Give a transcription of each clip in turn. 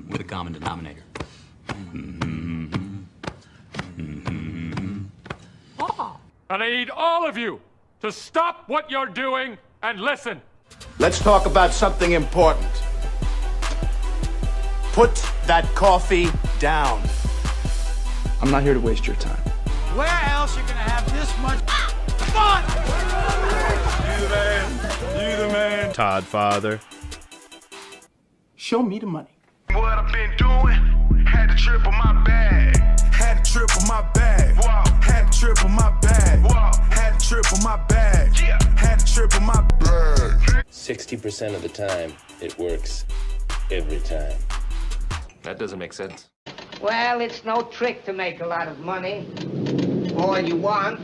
With a common denominator. And I need all of you to stop what you're doing and listen. Let's talk about something important. Put that coffee down. I'm not here to waste your time. Where else you gonna have this much fun? You the man. You the man. Todd Father. Show me the money. What I've been doing, had to triple my bag. Had to triple my bag. Wow. Had to triple my bag. Wow. Had to triple my bag. Yeah. Had to triple my bag. 60% of the time, it works every time. That doesn't make sense. Well, it's no trick to make a lot of money. All you want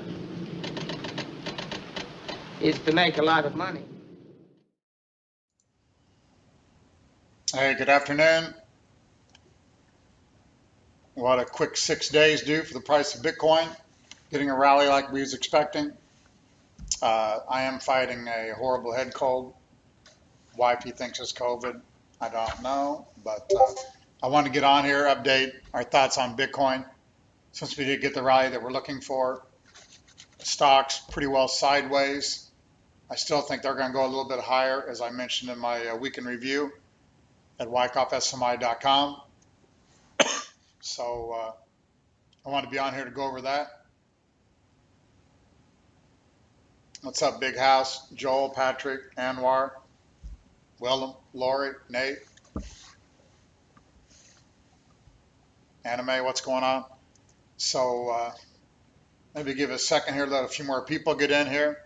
is to make a lot of money. Hey, good afternoon. What a quick 6 days do for the price of Bitcoin, getting a rally like we was expecting. I am fighting a horrible head cold. Why he thinks it's COVID, I don't know, but I want to get on here, update our thoughts on Bitcoin. Since we did get the rally that we're looking for, stocks pretty well sideways. I still think they're going to go a little bit higher, as I mentioned in my weekend review at wyckoffsmi.com. So I want to be on here to go over that. What's up, Big House? Joel, Patrick, Anwar, Willem, Lori, Nate, Anime, what's going on? So maybe give it a second here, let a few more people get in here.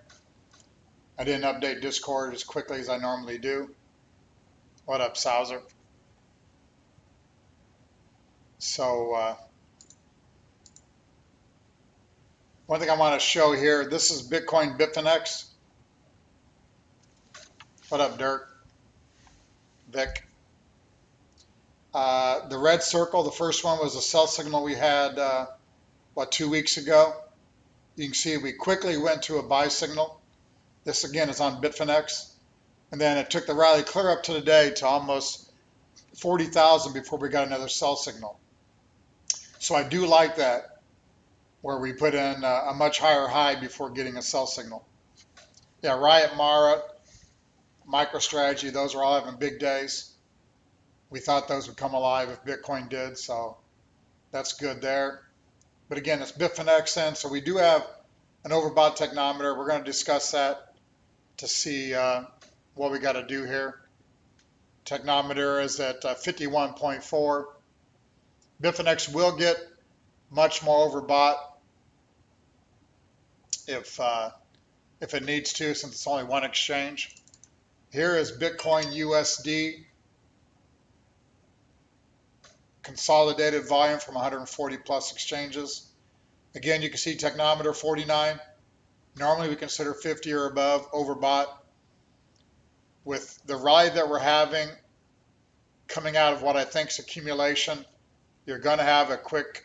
I didn't update Discord as quickly as I normally do. What up, Souser? So one thing I want to show here, this is Bitcoin Bitfinex. What up, Dirk? Vic? The red circle, the first one was a sell signal we had, 2 weeks ago. You can see we quickly went to a buy signal. This again is on Bitfinex. And then it took the rally clear up to today to almost 40,000 before we got another sell signal. So I do like that, where we put in a much higher high before getting a sell signal. Yeah, Riot, Mara, MicroStrategy, those are all having big days. We thought those would come alive if Bitcoin did, so that's good there. But again, it's Bitfinex in, so we do have an overbought technometer. We're going to discuss that to see what we got to do here. Technometer is at 51.4. Bitfinex will get much more overbought if it needs to, since it's only one exchange. Here is Bitcoin USD consolidated volume from 140 plus exchanges. Again, you can see technometer 49. Normally we consider 50 or above overbought. With the rally that we're having coming out of what I think is accumulation, you're going to have a quick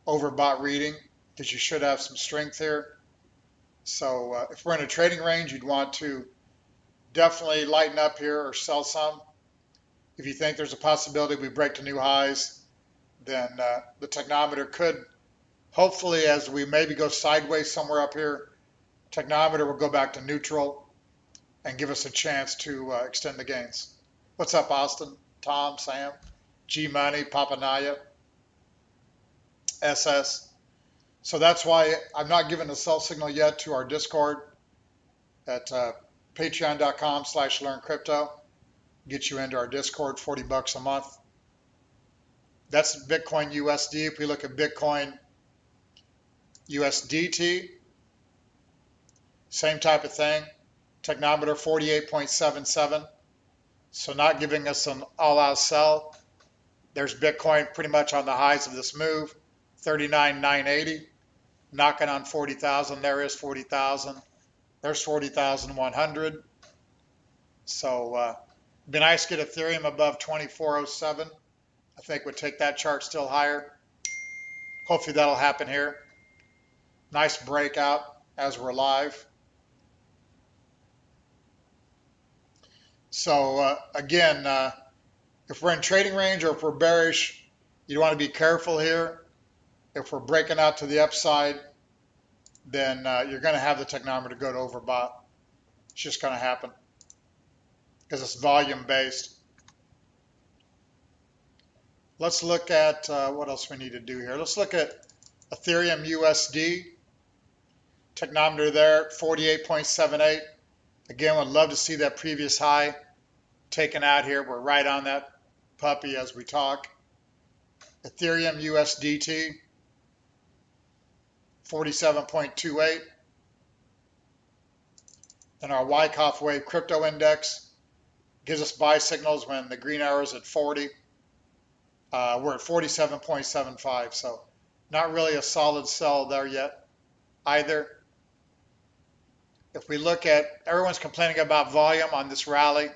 overbought reading because you should have some strength here. So if we're in a trading range, you'd want to definitely lighten up here or sell some. If you think there's a possibility we break to new highs, then the technometer could, hopefully, as we maybe go sideways somewhere up here, technometer will go back to neutral and give us a chance to extend the gains. What's up, Austin? Tom, Sam, G Money, Papanaya, SS. So that's why I'm not giving a sell signal yet to our Discord at patreon.com/learncrypto. Get you into our Discord, 40 bucks a month. That's Bitcoin USD. If we look at Bitcoin USDT, same type of thing. Technometer 48.77. So not giving us an all-out sell. There's Bitcoin pretty much on the highs of this move, 39,980, knocking on 40,000. There is 40,000. There's 40,100. So it'd be nice to get Ethereum above 2407. I think would take that chart still higher. Hopefully that'll happen here. Nice breakout as we're live. So again, if we're in trading range or if we're bearish, you want to be careful here. If we're breaking out to the upside, then you're going to have the technometer go to overbought. It's just going to happen because it's volume based. Let's look at what else we need to do here. Let's look at Ethereum USD. Technometer there, 48.78. Again, would love to see that previous high taken out here. We're right on that puppy as we talk. Ethereum USDT, 47.28. Then our Wyckoff Wave Crypto Index gives us buy signals when the green arrow is at 40. We're at 47.75, so not really a solid sell there yet either. If we look at, everyone's complaining about volume on this rally.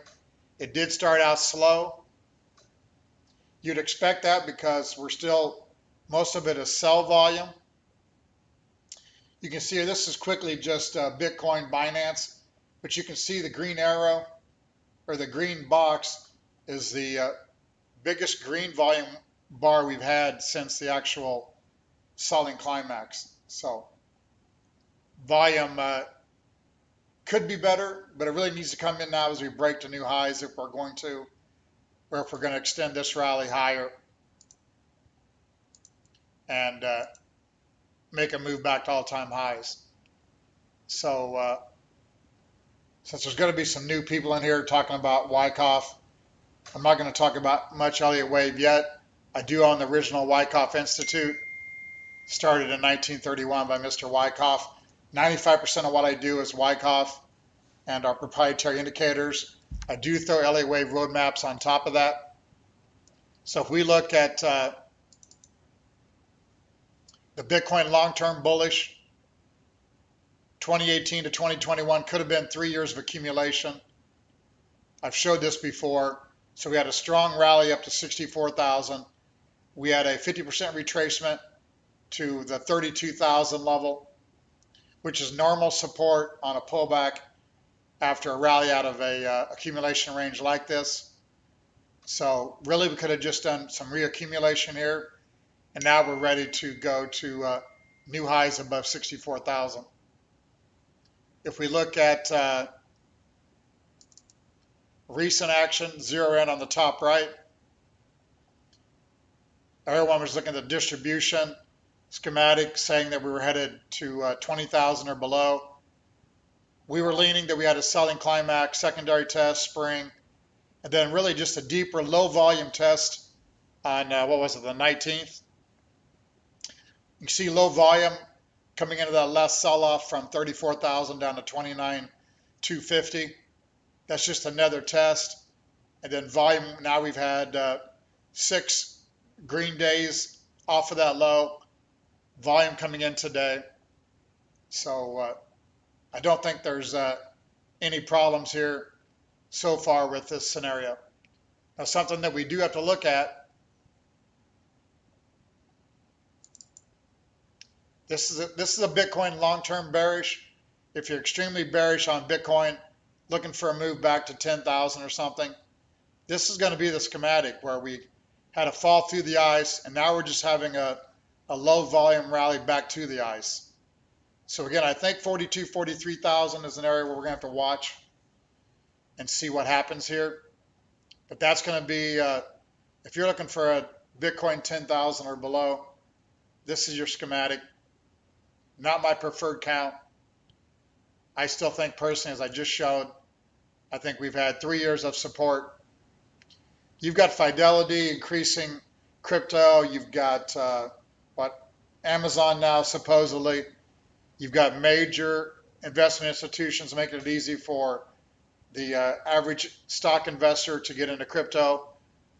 It did start out slow. You'd expect that because we're still, most of it is sell volume. You can see here, this is quickly just Bitcoin Binance, but you can see the green arrow or the green box is the biggest green volume bar we've had since the actual selling climax. So volume could be better, but it really needs to come in now as we break to new highs if we're going to, or if we're going to extend this rally higher and make a move back to all-time highs. So since there's going to be some new people in here talking about Wyckoff, I'm not going to talk about much Elliott Wave yet. I do own the original Wyckoff Institute, started in 1931 by Mr. Wyckoff. 95% of what I do is Wyckoff and our proprietary indicators. I do throw Elliott Wave roadmaps on top of that. So if we look at the Bitcoin long-term bullish, 2018 to 2021 could have been 3 years of accumulation. I've showed this before. So we had a strong rally up to 64,000. We had a 50% retracement to the 32,000 level, which is normal support on a pullback after a rally out of a accumulation range like this. So really we could have just done some reaccumulation here, and now we're ready to go to new highs above 64,000. If we look at recent action, zero in on the top right, everyone was looking at the distribution schematic saying that we were headed to 20,000 or below. We were leaning that we had a selling climax, secondary test, spring, and then really just a deeper low volume test on, what was it, the 19th. You can see low volume coming into that last sell-off from 34,000 down to 29,250. That's just another test. And then volume, now we've had 6 green days off of that low. Volume coming in today. So I don't think there's any problems here so far with this scenario. Now something that we do have to look at, this is a Bitcoin long-term bearish. If you're extremely bearish on Bitcoin, looking for a move back to 10,000 or something, this is going to be the schematic where we had a fall through the ice, and now we're just having a low volume rally back to the ice. So again, I think 42, 43,000 is an area where we're going to have to watch and see what happens here. But that's going to be, if you're looking for a Bitcoin 10,000 or below, this is your schematic. Not my preferred count. I still think personally, as I just showed, I think we've had 3 years of support. You've got Fidelity increasing crypto. You've got Amazon now supposedly. You've got major investment institutions making it easy for the average stock investor to get into crypto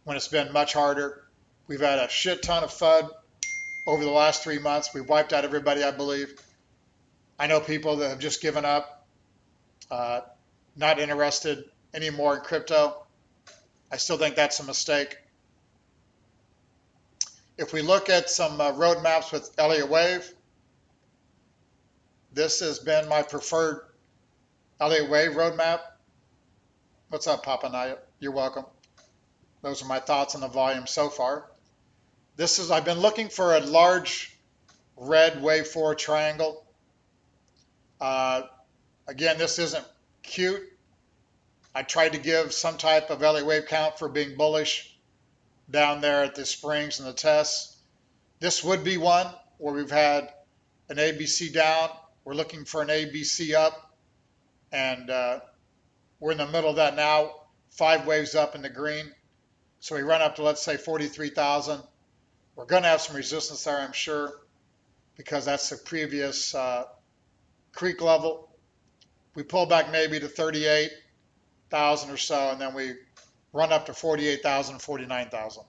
when it's been much harder. We've had a shit ton of FUD over the last 3 months. We've wiped out everybody, I believe. I know people that have just given up, not interested anymore in crypto. I still think that's a mistake. If we look at some roadmaps with Elliott Wave, this has been my preferred Elliott Wave roadmap. What's up, Papa Naya? You're welcome. Those are my thoughts on the volume so far. I've been looking for a large red wave 4 triangle. Again, this isn't cute. I tried to give some type of Elliott wave count for being bullish down there at the springs and the tests. This would be one where we've had an ABC down. We're looking for an ABC up, and we're in the middle of that now. 5 waves up in the green. So we run up to, let's say, 43,000. We're going to have some resistance there, I'm sure, because that's the previous creek level. We pull back maybe to 38,000 or so, and then we run up to 48,000, 49,000.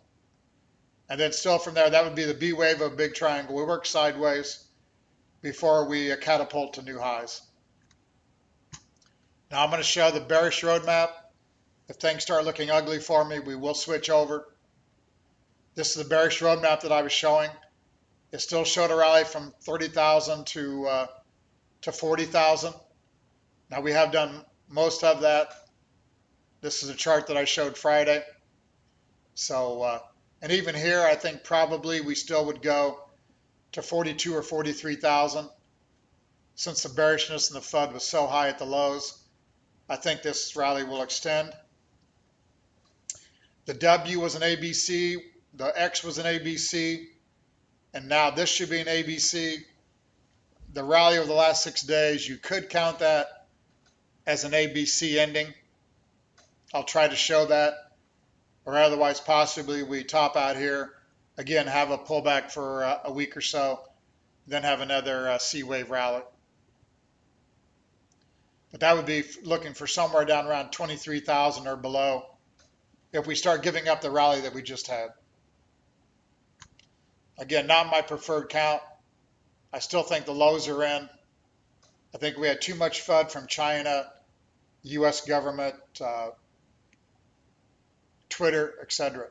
And then still from there, that would be the B wave of a big triangle. We work sideways before we catapult to new highs. Now I'm going to show the bearish roadmap. If things start looking ugly for me, we will switch over. This is the bearish roadmap that I was showing. It still showed a rally from 30,000 to 40,000. Now we have done most of that. This is a chart that I showed Friday. So, and even here, I think probably we still would go to 42 or 43,000. Since the bearishness in the FUD was so high at the lows, I think this rally will extend. The W was an ABC, the X was an ABC, and now this should be an ABC. The rally over the last 6 days, you could count that as an ABC ending. I'll try to show that, or otherwise possibly we top out here, again have a pullback for a week or so, then have another C wave rally. But that would be looking for somewhere down around 23,000 or below if we start giving up the rally that we just had. Again, not my preferred count. I still think the lows are in. I think we had too much FUD from China, U.S. government, Twitter, etc.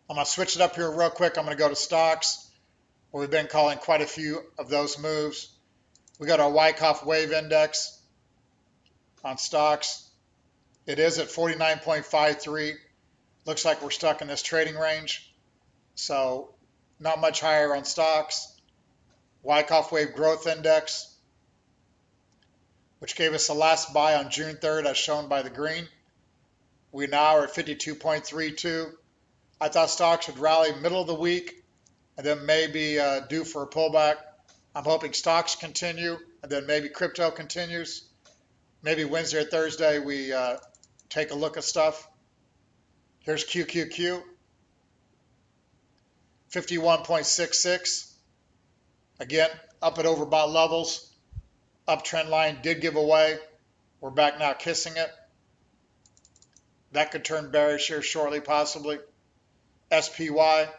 I'm going to switch it up here real quick. I'm going to go to stocks, where we've been calling quite a few of those moves. We got our Wyckoff wave index on stocks. It is at 49.53. Looks like we're stuck in this trading range. So not much higher on stocks. Wyckoff wave growth index, which gave us the last buy on June 3rd as shown by the green. We now are at 52.32. I thought stocks would rally middle of the week and then maybe due for a pullback. I'm hoping stocks continue and then maybe crypto continues. Maybe Wednesday or Thursday we take a look at stuff. Here's QQQ, 51.66. Again, up at overbought levels. Uptrend line did give away. We're back now kissing it. That could turn bearish here shortly, possibly. SPY,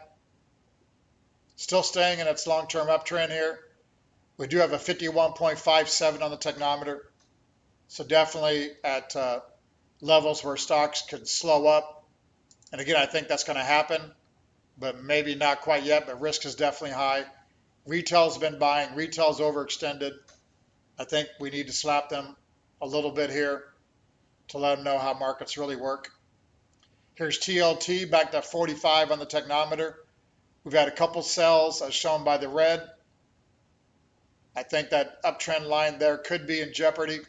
still staying in its long-term uptrend here. We do have a 51.57 on the technometer. So definitely at levels where stocks could slow up. And again, I think that's going to happen, but maybe not quite yet, but risk is definitely high. Retail's been buying. Retail's overextended. I think we need to slap them a little bit here to let them know how markets really work. Here's TLT back to 45 on the technometer. We've had a couple sells as shown by the red. I think that uptrend line there could be in jeopardy.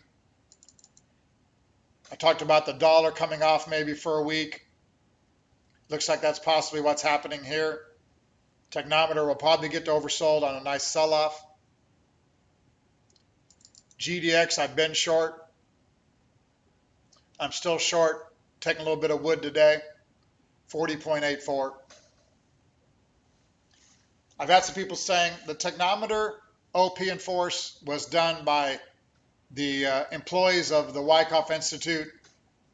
I talked about the dollar coming off maybe for a week. Looks like that's possibly what's happening here. Technometer will probably get to oversold on a nice sell-off. GDX, I've been short. I'm still short, taking a little bit of wood today, 40.84. I've had some people saying the technometer OP in force was done by the employees of the Wyckoff Institute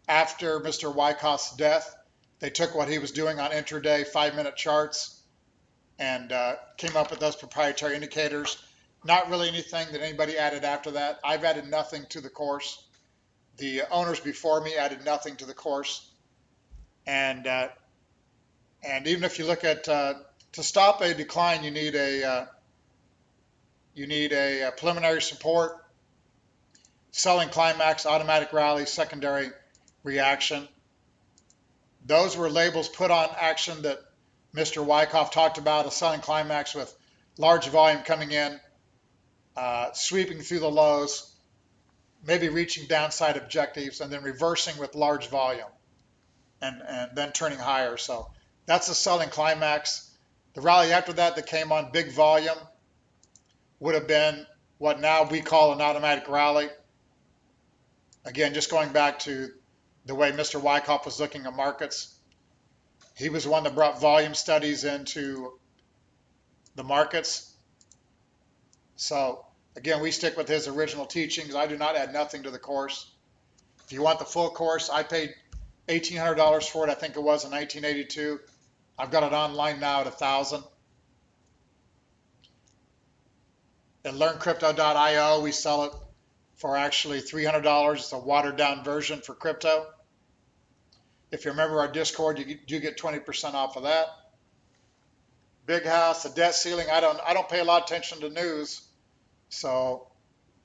after Mr. Wyckoff's death. They took what he was doing on intraday 5-minute charts and came up with those proprietary indicators. Not really anything that anybody added after that. I've added nothing to the course. The owners before me added nothing to the course. And even if you look at to stop a decline, you need a preliminary support. selling climax, automatic rally, secondary reaction. Those were labels put on action that Mr. Wyckoff talked about, a selling climax with large volume coming in, sweeping through the lows, maybe reaching downside objectives, and then reversing with large volume and then turning higher. So that's a selling climax. The rally after that came on big volume would have been what now we call an automatic rally. Again, just going back to the way Mr. Wyckoff was looking at markets. He was the one that brought volume studies into the markets. So again, we stick with his original teachings. I do not add nothing to the course. If you want the full course, I paid $1,800 for it, I think it was in 1982. I've got it online now at $1,000. At learncrypto.io, we sell it for actually $300. It's a watered down version for crypto. If you remember our Discord, you do get 20% off of that. Big house, the debt ceiling. I don't pay a lot of attention to news, so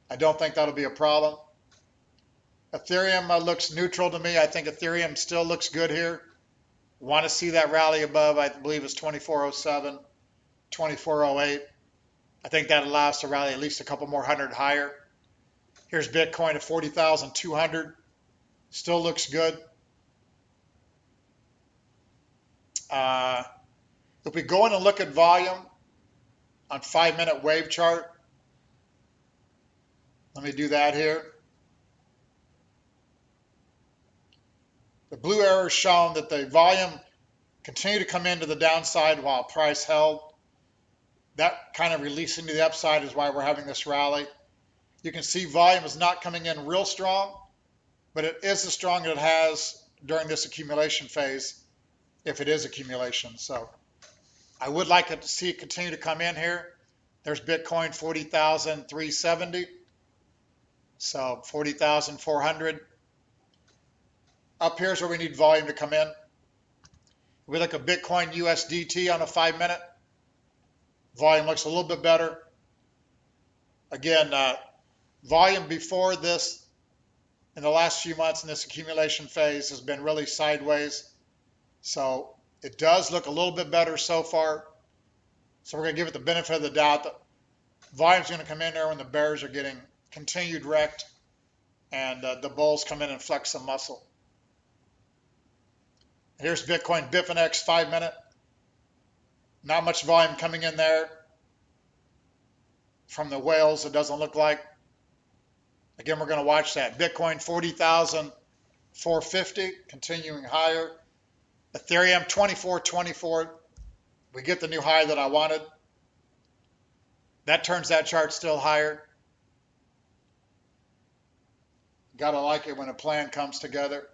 I don't think that'll be a problem. Ethereum looks neutral to me. I think Ethereum still looks good here. Want to see that rally above, I believe it's 2407, 2408. I think that allows to rally at least a couple more hundred higher. Here's Bitcoin at 40,200. Still looks good. If we go in and look at volume on 5-minute wave chart, let me do that here. The blue arrow is shown that the volume continued to come into the downside while price held. That kind of releasing to the upside is why we're having this rally. You can see volume is not coming in real strong, but it is as strong as it has during this accumulation phase, if it is accumulation. So I would like to see it continue to come in here. There's Bitcoin 40,370. So 40,400. Up here is where we need volume to come in. We look at Bitcoin USDT on a 5-minute. Volume looks a little bit better. Again, volume before this, in the last few months in this accumulation phase, has been really sideways. So it does look a little bit better so far. So we're going to give it the benefit of the doubt that volume's going to come in there when the bears are getting continued wrecked and the bulls come in and flex some muscle. Here's Bitcoin Bitfinex 5-minute. Not much volume coming in there from the whales, it doesn't look like. Again, we're going to watch that. Bitcoin 40,450, continuing higher. Ethereum 2424. We get the new high that I wanted. That turns that chart still higher. Gotta like it when a plan comes together.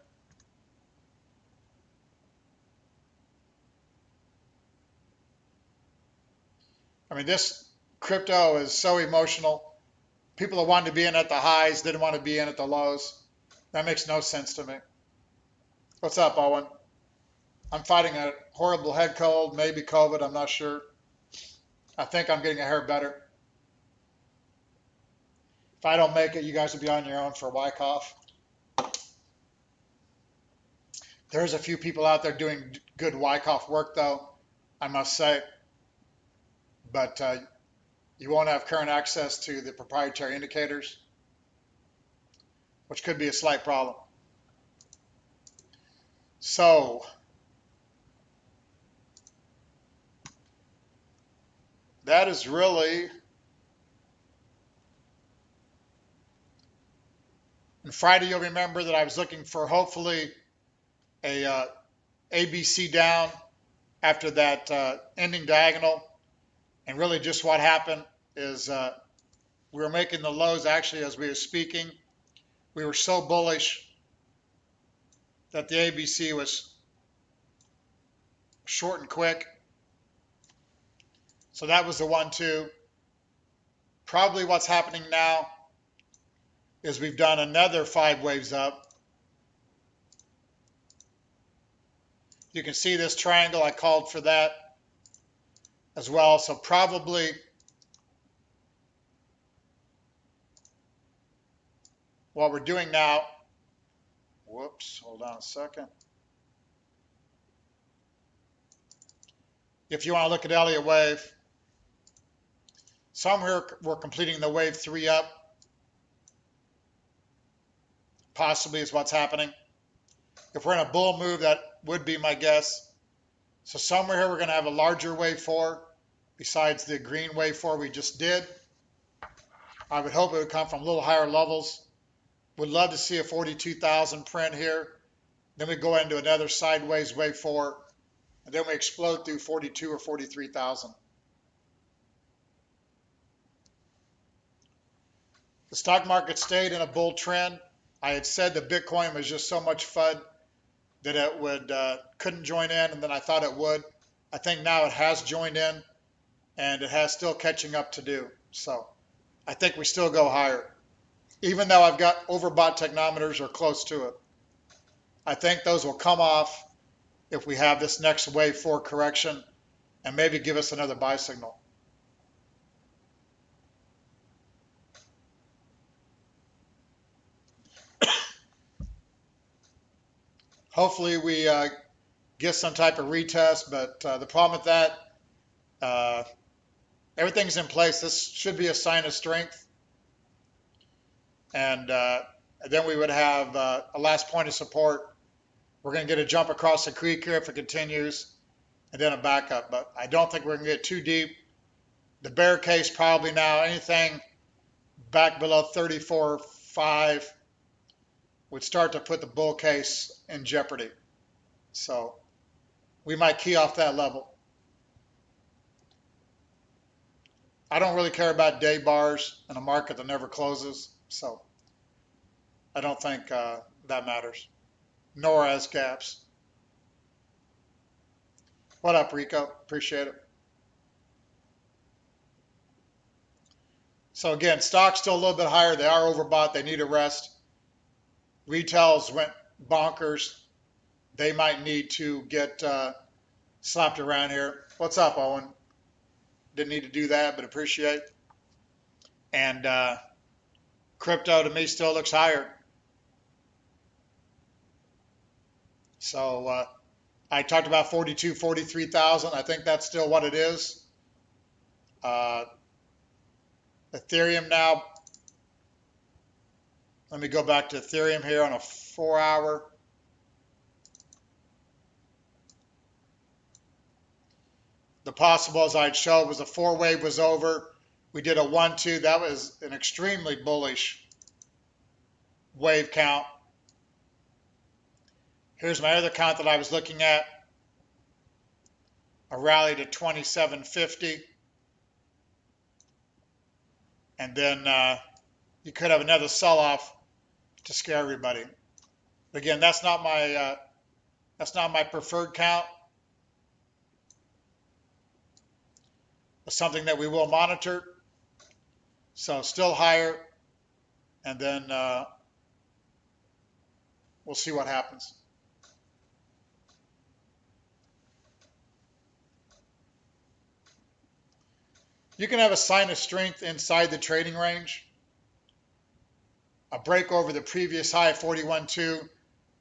I mean, this crypto is so emotional. People that wanted to be in at the highs didn't want to be in at the lows. That makes no sense to me. What's up, Owen? I'm fighting a horrible head cold, maybe COVID, I'm not sure. I think I'm getting a hair better. If I don't make it, you guys will be on your own for Wyckoff. There's a few people out there doing good Wyckoff work, though, I must say. But you won't have current access to the proprietary indicators, which could be a slight problem. So that is really, and Friday you'll remember that I was looking for hopefully a ABC down after that ending diagonal. And really just what happened is we were making the lows actually as we were speaking. We were so bullish that the ABC was short and quick. So that was the 1-2. Probably what's happening now is we've done another 5 waves up. You can see this triangle, I called for that as well. So probably what we're doing now, whoops, hold on a second. If you want to look at Elliott wave, somewhere we're completing the wave 3 up, possibly is what's happening. If we're in a bull move, that would be my guess. So somewhere here we're going to have a larger wave 4 besides the green wave 4 we just did. I would hope it would come from a little higher levels. Would love to see a 42,000 print here. Then we go into another sideways wave 4, and then we explode through 42 or 43,000. The stock market stayed in a bull trend. I had said that Bitcoin was just so much FUD that it would couldn't join in, and then I thought it would. I think now it has joined in, and it has still catching up to do. So I think we still go higher, even though I've got overbought technometers or close to it. I think those will come off if we have this next wave 4 correction and maybe give us another buy signal. Hopefully we get some type of retest, but the problem with that, everything's in place. This should be a sign of strength. And then we would have a last point of support. We're going to get a jump across the creek here if it continues, and then a backup. But I don't think we're going to get too deep. The bear case probably now, anything back below 34.5 would start to put the bull case in jeopardy. So we might key off that level. I don't really care about day bars in a market that never closes, so I don't think that matters, nor as gaps. What up, Rico? Appreciate it. So again, stocks still a little bit higher. They are overbought. They need a rest. Retails went bonkers. They might need to get slapped around here. What's up, Owen? Didn't need to do that, but appreciate. And crypto to me still looks higher. So I talked about 42, 43,000. I think that's still what it is. Ethereum now. Let me go back to Ethereum here on a 4-hour. The possible, as I'd show, was a 4 wave was over. We did a 1-2. That was an extremely bullish wave count. Here's my other count that I was looking at. A rally to 2750. And then you could have another sell-off to scare everybody. But again, that's not my preferred count. It's something that we will monitor. So still higher, and then we'll see what happens. You can have a sign of strength inside the trading range. A break over the previous high of 41.2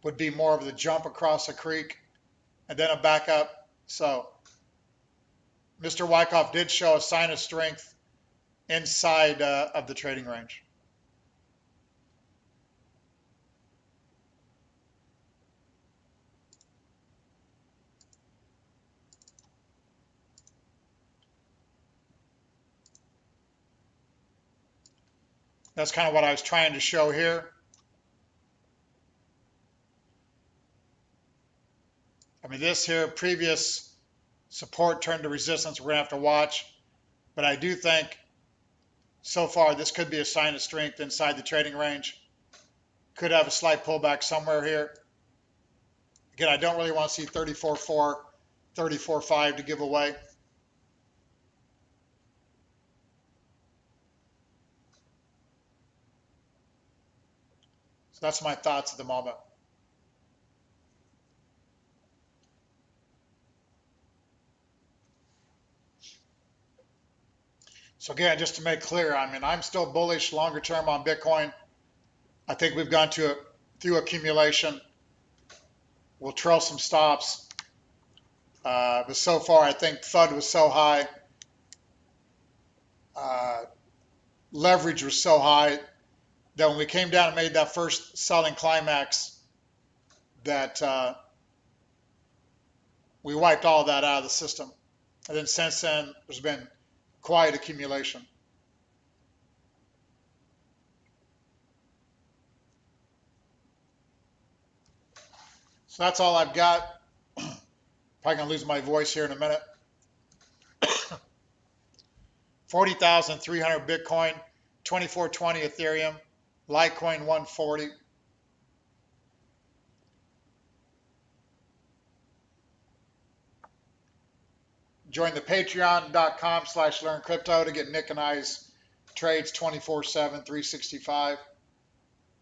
would be more of the jump across the creek, and then a backup. So Mr. Wyckoff did show a sign of strength inside of the trading range. That's kind of what I was trying to show here. I mean, this here, previous support turned to resistance, we're going to have to watch. But I do think so far this could be a sign of strength inside the trading range. Could have a slight pullback somewhere here. Again, I don't really want to see 34.4, 34.5 to give away. So that's my thoughts at the moment. So again, just to make clear, I mean, I'm still bullish longer term on Bitcoin. I think we've gone through accumulation. We'll trail some stops. But so far, I think FUD was so high. Leverage was so high that when we came down and made that first selling climax, that we wiped all of that out of the system. And then since then, there's been quiet accumulation. So that's all I've got. Probably gonna lose my voice here in a minute. 40,300 Bitcoin, 2420 Ethereum, Litecoin 140. Join the patreon.com/learncrypto to get Nick and I's trades 24/7, 365.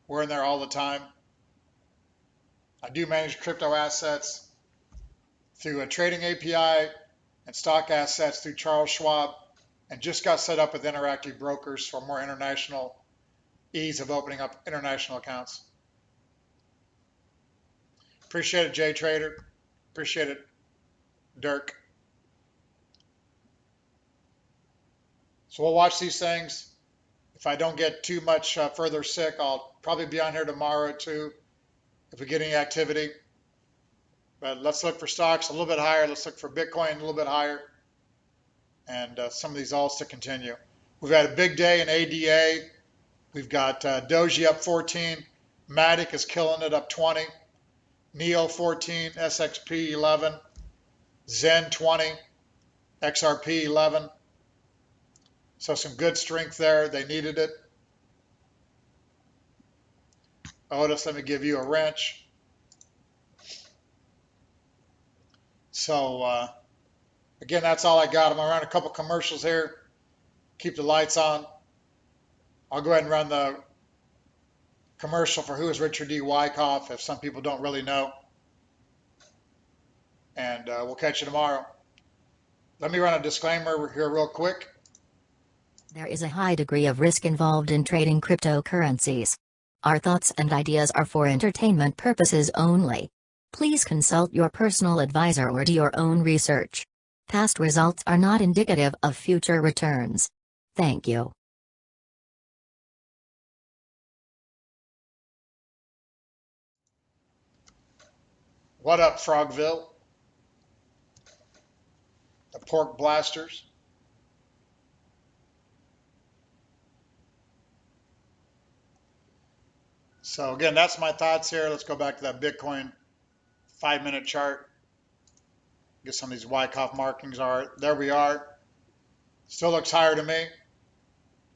We're in there all the time. I do manage crypto assets through a trading API and stock assets through Charles Schwab, and just got set up with Interactive Brokers for more international ease of opening up international accounts. Appreciate it, Jay Trader. Appreciate it, Dirk. So we'll watch these things. If I don't get too much further sick, I'll probably be on here tomorrow too, if we get any activity. But let's look for stocks a little bit higher. Let's look for Bitcoin a little bit higher. And some of these alts to continue. We've had a big day in ADA. We've got Doji up 14. Matic is killing it, up 20. Neo 14, SXP 11. Zen 20. XRP 11. So some good strength there. They needed it. Otis, let me give you a wrench. So, again, that's all I got. I'm going to run a couple commercials here. Keep the lights on. I'll go ahead and run the commercial for Who is Richard D. Wyckoff, if some people don't really know. And we'll catch you tomorrow. Let me run a disclaimer here real quick. There is a high degree of risk involved in trading cryptocurrencies. Our thoughts and ideas are for entertainment purposes only. Please consult your personal advisor or do your own research. Past results are not indicative of future returns. Thank you. What up, Frogville? The Pork Blasters. So again, that's my thoughts here. Let's go back to that Bitcoin 5-minute chart. Get some of these Wyckoff markings are. There we are. Still looks higher to me.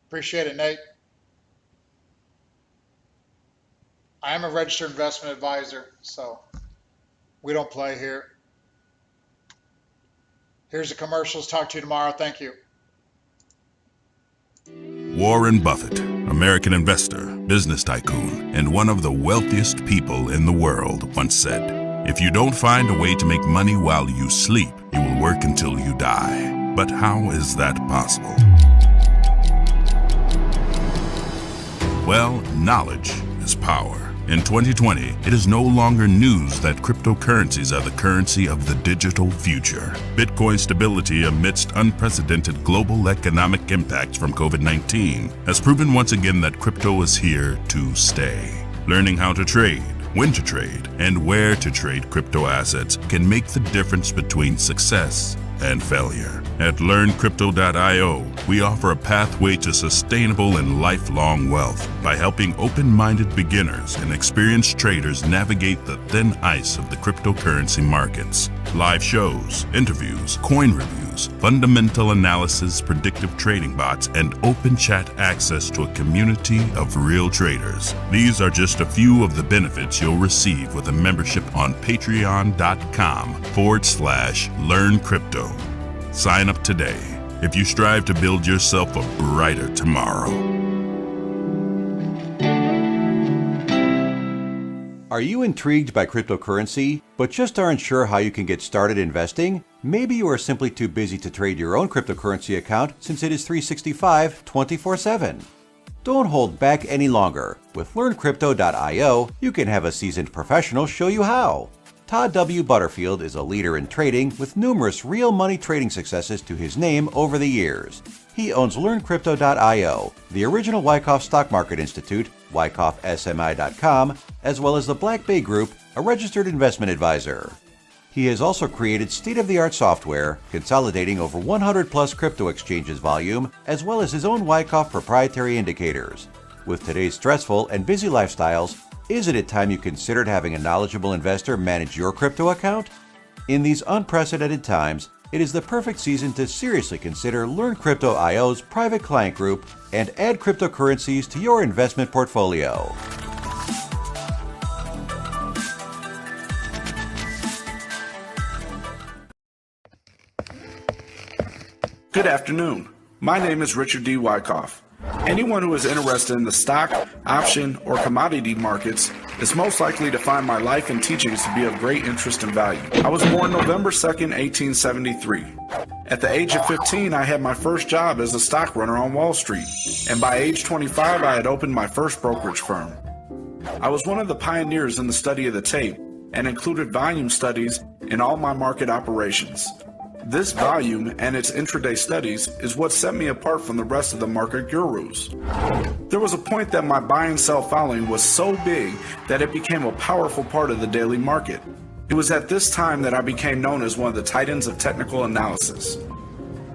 Appreciate it, Nate. I am a registered investment advisor, so we don't play here. Here's the commercials. Talk to you tomorrow. Thank you. Warren Buffett, American investor, business tycoon, and one of the wealthiest people in the world, once said, "If you don't find a way to make money while you sleep, you will work until you die." But how is that possible? Well, knowledge is power. In 2020, it is no longer news that cryptocurrencies are the currency of the digital future. Bitcoin's stability amidst unprecedented global economic impacts from COVID-19 has proven once again that crypto is here to stay. Learning how to trade, when to trade, and where to trade crypto assets can make the difference between success and failure. At LearnCrypto.io, we offer a pathway to sustainable and lifelong wealth by helping open-minded beginners and experienced traders navigate the thin ice of the cryptocurrency markets. Live shows, interviews, coin reviews, fundamental analysis, predictive trading bots, and open chat access to a community of real traders. These are just a few of the benefits you'll receive with a membership on patreon.com/learncrypto. Sign up today if you strive to build yourself a brighter tomorrow. Are you intrigued by cryptocurrency, but just aren't sure how you can get started investing? Maybe you are simply too busy to trade your own cryptocurrency account since it is 365 24/7. Don't hold back any longer. With LearnCrypto.io, you can have a seasoned professional show you how. Todd W. Butterfield is a leader in trading with numerous real money trading successes to his name over the years. He owns LearnCrypto.io, the original Wyckoff Stock Market Institute, WyckoffSMI.com, as well as the Black Bay Group, a registered investment advisor. He has also created state-of-the-art software, consolidating over 100 plus crypto exchanges volume, as well as his own Wyckoff proprietary indicators. With today's stressful and busy lifestyles, isn't it time you considered having a knowledgeable investor manage your crypto account? In these unprecedented times, it is the perfect season to seriously consider LearnCrypto.io's private client group and add cryptocurrencies to your investment portfolio. Good afternoon. My name is Richard D. Wyckoff. Anyone who is interested in the stock, option, or commodity markets is most likely to find my life and teachings to be of great interest and value. I was born November 2nd, 1873. At the age of 15, I had my first job as a stock runner on Wall Street, and by age 25, I had opened my first brokerage firm. I was one of the pioneers in the study of the tape and included volume studies in all my market operations. This volume and its intraday studies is what set me apart from the rest of the market gurus. There was a point that my buy and sell following was so big that it became a powerful part of the daily market. It was at this time that I became known as one of the titans of technical analysis.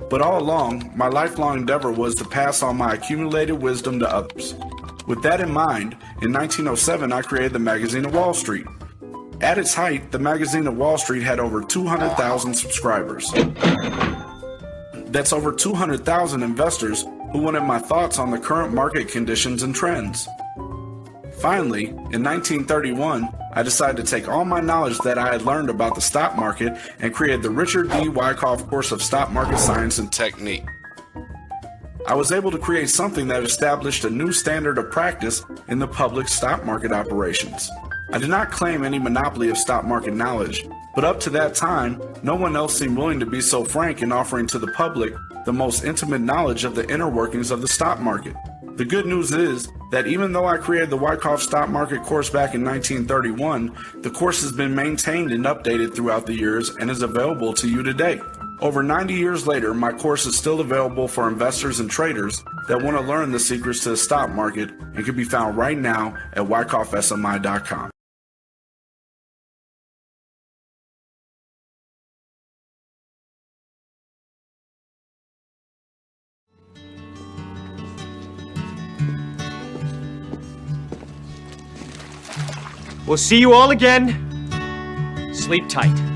But all along, my lifelong endeavor was to pass on my accumulated wisdom to others. With that in mind, in 1907 I created the Magazine of Wall Street. At its height, the Magazine of Wall Street had over 200,000 subscribers. That's over 200,000 investors who wanted my thoughts on the current market conditions and trends. Finally, in 1931, I decided to take all my knowledge that I had learned about the stock market and create the Richard D. Wyckoff course of stock market science and technique. I was able to create something that established a new standard of practice in the public stock market operations. I did not claim any monopoly of stock market knowledge, but up to that time, no one else seemed willing to be so frank in offering to the public the most intimate knowledge of the inner workings of the stock market. The good news is that even though I created the Wyckoff Stock Market course back in 1931, the course has been maintained and updated throughout the years and is available to you today. Over 90 years later, my course is still available for investors and traders that want to learn the secrets to the stock market and can be found right now at WyckoffSMI.com. We'll see you all again. Sleep tight.